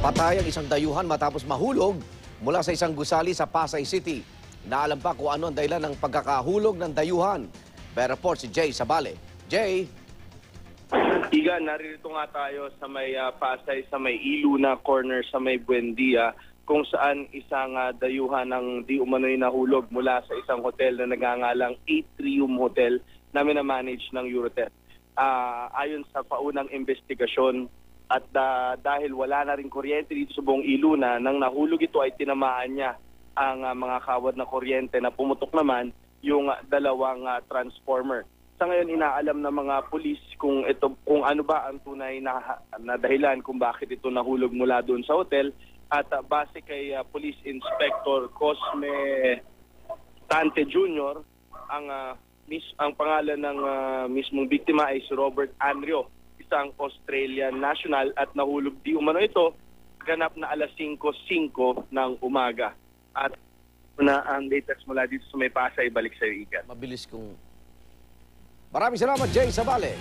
Napatay ang isang dayuhan matapos mahulog mula sa isang gusali sa Pasay City. Naalam pa kung ano ang dahilan ng pagkakahulog ng dayuhan. May report si Jay Sabale. Jay? Igan, narito nga tayo sa may Pasay, sa may Iluna corner, sa may Buendia, kung saan isang dayuhan ng di umano'y nahulog mula sa isang hotel na nagangalang Atrium Hotel na minamanage ng Eurotel. Ayon sa paunang investigasyon, at dahil wala na rin kuryente dito sa buong Iluna, nang nahulog ito ay tinamaan niya ang mga kawad na kuryente na pumutok naman yung dalawang transformer. Sa ngayon, inaalam ng mga pulis kung ano ba ang tunay na dahilan kung bakit ito nahulog mula doon sa hotel. At base kay Police Inspector Cosme Tante Jr., ang pangalan ng mismong biktima ay si Robert Anrio, isang Australian national, at nahulog di umano ito ganap na alas 5:05 ng umaga. At na ang latest mula dito sa may Pasay, balik sa iyo, Igan. Mabilis kong... Maraming salamat, Jay Sabale.